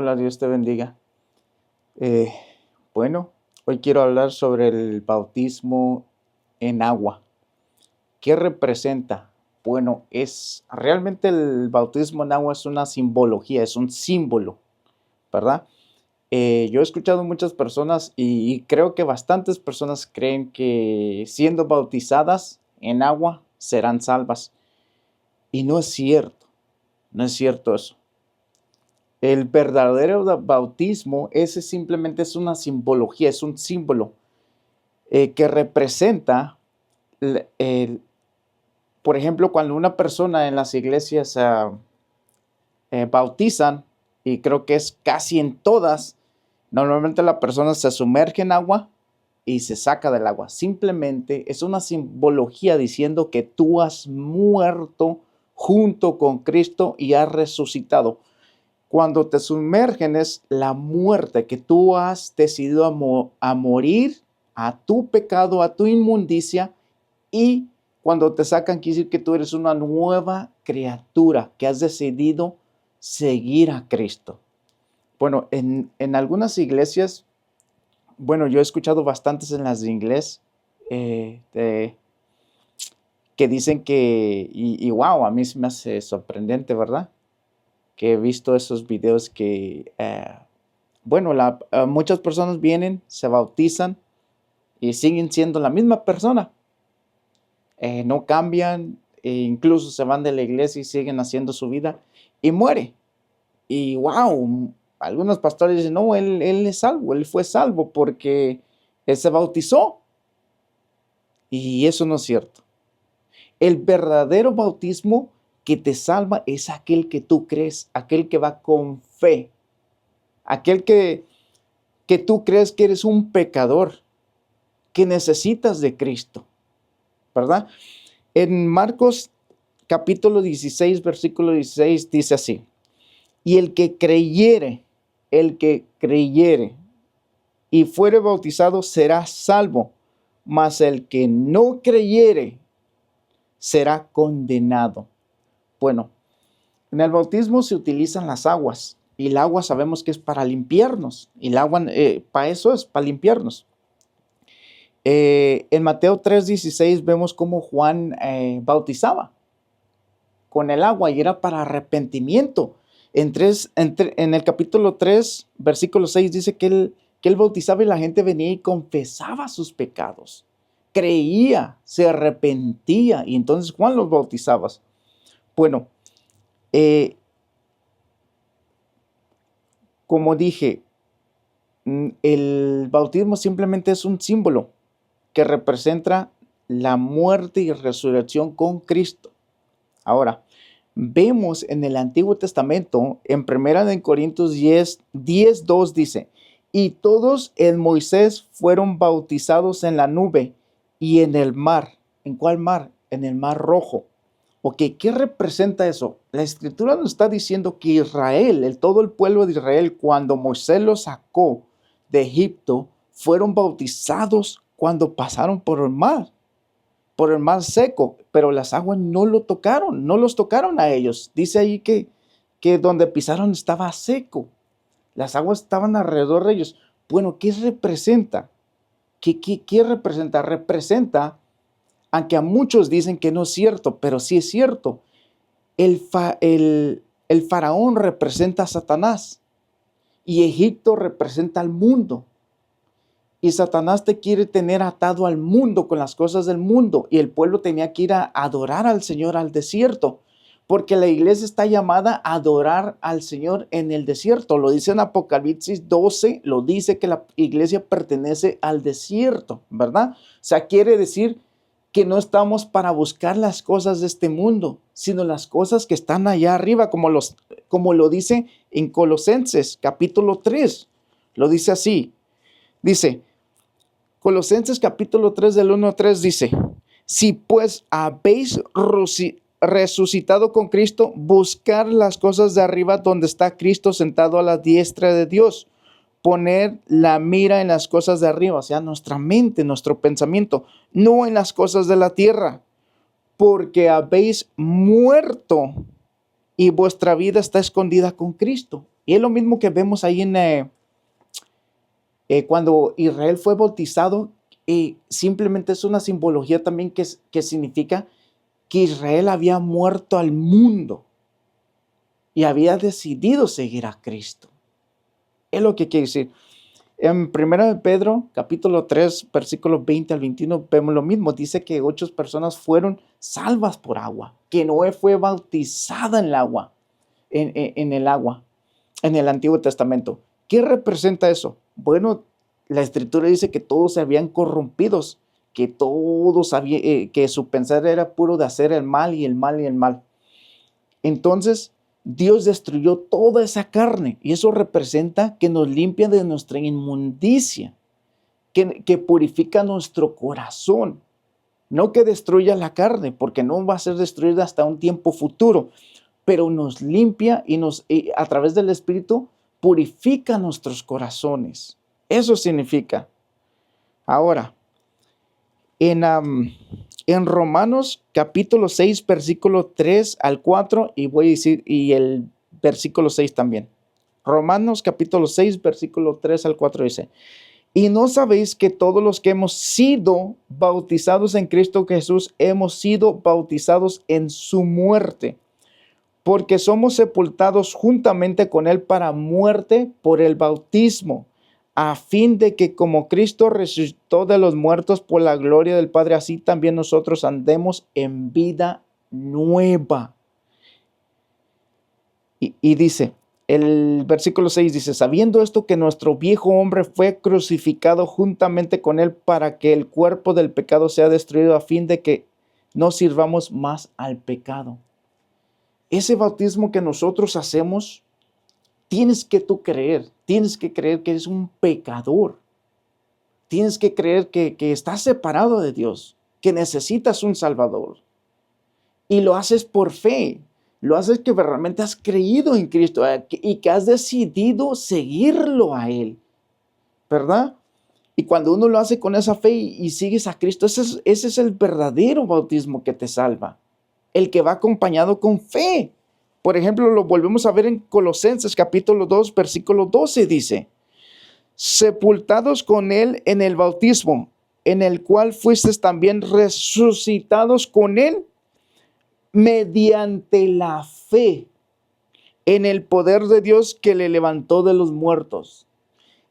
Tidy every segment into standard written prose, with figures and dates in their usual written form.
Hola, Dios te bendiga. Eh, bueno, hoy quiero hablar sobre el bautismo en agua. ¿Qué representa? Bueno, realmente el bautismo en agua es una simbología, es un símbolo, ¿verdad? Yo he escuchado muchas personas y creo que bastantes personas creen que siendo bautizadas en agua serán salvas. Y no es cierto, no es cierto eso. El verdadero bautismo, ese simplemente es una simbología, es un símbolo que representa, por ejemplo, cuando una persona en las iglesias bautizan, y creo que es casi en todas, normalmente la persona se sumerge en agua y se saca del agua. Simplemente es una simbología diciendo que tú has muerto junto con Cristo y has resucitado. Cuando te sumergen es la muerte, que tú has decidido a morir a tu pecado, a tu inmundicia, y cuando te sacan quiere decir que tú eres una nueva criatura, que has decidido seguir a Cristo. Bueno, en algunas iglesias, bueno, yo he escuchado bastantes en las de inglés, que dicen que, y wow, a mí se me hace sorprendente, ¿verdad? Que he visto esos videos que, muchas personas vienen, se bautizan y siguen siendo la misma persona. No cambian, incluso se van de la iglesia y siguen haciendo su vida y muere. Y wow, algunos pastores dicen, no, él es salvo, él fue salvo porque él se bautizó. Y eso no es cierto. El verdadero bautismo que te salva es aquel que tú crees, aquel que va con fe, aquel que tú crees que eres un pecador, que necesitas de Cristo, ¿verdad? En Marcos capítulo 16, versículo 16 dice así, y el que creyere y fuere bautizado será salvo, mas el que no creyere será condenado. Bueno, en el bautismo se utilizan las aguas, y el agua sabemos que es para limpiarnos, y el agua para eso es, para limpiarnos. En Mateo 3:16 vemos cómo Juan bautizaba con el agua y era para arrepentimiento. En el capítulo 3, versículo 6 dice que él bautizaba y la gente venía y confesaba sus pecados. Creía, se arrepentía y entonces Juan los bautizaba. Bueno, como dije, el bautismo simplemente es un símbolo que representa la muerte y resurrección con Cristo. Ahora, vemos en el Antiguo Testamento, en 1 Corintios 10:2 dice, y todos en Moisés fueron bautizados en la nube y en el mar. ¿En cuál mar? En el mar Rojo. Ok, ¿qué representa eso? La Escritura nos está diciendo que Israel, todo el pueblo de Israel, cuando Moisés lo sacó de Egipto, fueron bautizados cuando pasaron por el mar seco, pero las aguas no los tocaron a ellos. Dice ahí que donde pisaron estaba seco, las aguas estaban alrededor de ellos. Bueno, ¿qué representa? ¿Qué representa? Representa, aunque a muchos dicen que no es cierto, pero sí es cierto, el faraón representa a Satanás y Egipto representa al mundo. Y Satanás te quiere tener atado al mundo, con las cosas del mundo. Y el pueblo tenía que ir a adorar al Señor al desierto. Porque la iglesia está llamada a adorar al Señor en el desierto. Lo dice en Apocalipsis 12, lo dice que la iglesia pertenece al desierto, ¿verdad? O sea, quiere decir que no estamos para buscar las cosas de este mundo, sino las cosas que están allá arriba, como lo dice en Colosenses capítulo 3. Lo dice así. Dice, Colosenses capítulo 3 del 1 al 3 dice, si pues habéis resucitado con Cristo, buscar las cosas de arriba donde está Cristo sentado a la diestra de Dios. Poner la mira en las cosas de arriba, o sea, nuestra mente, nuestro pensamiento, no en las cosas de la tierra, porque habéis muerto y vuestra vida está escondida con Cristo. Y es lo mismo que vemos ahí cuando Israel fue bautizado. Simplemente es una simbología también que significa que Israel había muerto al mundo y había decidido seguir a Cristo. Es lo que quiere decir. En 1 Pedro, capítulo 3, versículos 20 al 21, vemos lo mismo. Dice que 8 personas fueron salvas por agua, que Noé fue bautizada en el agua, en el Antiguo Testamento. ¿Qué representa eso? Bueno, la Escritura dice que todos se habían corrompidos, que todos que su pensar era puro de hacer el mal y el mal y el mal. Entonces, Dios destruyó toda esa carne y eso representa que nos limpia de nuestra inmundicia, que purifica nuestro corazón. No que destruya la carne, porque no va a ser destruida hasta un tiempo futuro, pero nos limpia y a través del Espíritu purifica nuestros corazones. Eso significa. Ahora, en Romanos capítulo 6, versículo 3 al 4, y voy a decir, y el versículo 6 también. Romanos capítulo 6, versículo 3 al 4 dice: y no sabéis que todos los que hemos sido bautizados en Cristo Jesús, hemos sido bautizados en su muerte, porque somos sepultados juntamente con él para muerte por el bautismo, a fin de que como Cristo resucitó de los muertos por la gloria del Padre, así también nosotros andemos en vida nueva. Y dice, el versículo 6 dice: sabiendo esto, que nuestro viejo hombre fue crucificado juntamente con él para que el cuerpo del pecado sea destruido, a fin de que no sirvamos más al pecado. Ese bautismo que nosotros hacemos, tienes que creer que eres un pecador. Tienes que creer que estás separado de Dios, que necesitas un Salvador. Y lo haces por fe. Lo haces que realmente has creído en Cristo y que has decidido seguirlo a Él, ¿verdad? Y cuando uno lo hace con esa fe y sigues a Cristo, ese es el verdadero bautismo que te salva, el que va acompañado con fe. Por ejemplo, lo volvemos a ver en Colosenses capítulo 2, versículo 12, dice: sepultados con Él en el bautismo, en el cual fuisteis también resucitados con Él, mediante la fe en el poder de Dios que le levantó de los muertos.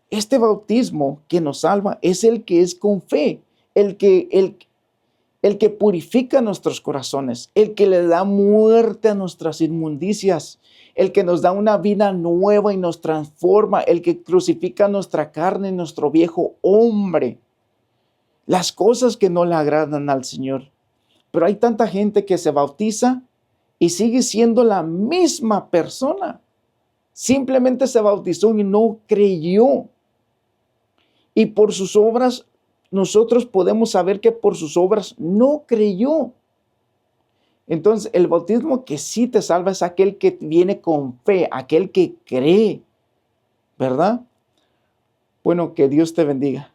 Este bautismo que nos salva es el que es con fe, el que purifica nuestros corazones, el que le da muerte a nuestras inmundicias, el que nos da una vida nueva y nos transforma, el que crucifica nuestra carne, nuestro viejo hombre, las cosas que no le agradan al Señor. Pero hay tanta gente que se bautiza y sigue siendo la misma persona. Simplemente se bautizó y no creyó. Y por sus obras, nosotros podemos saber que por sus obras no creyó. Entonces, el bautismo que sí te salva es aquel que viene con fe, aquel que cree, ¿verdad? Bueno, que Dios te bendiga.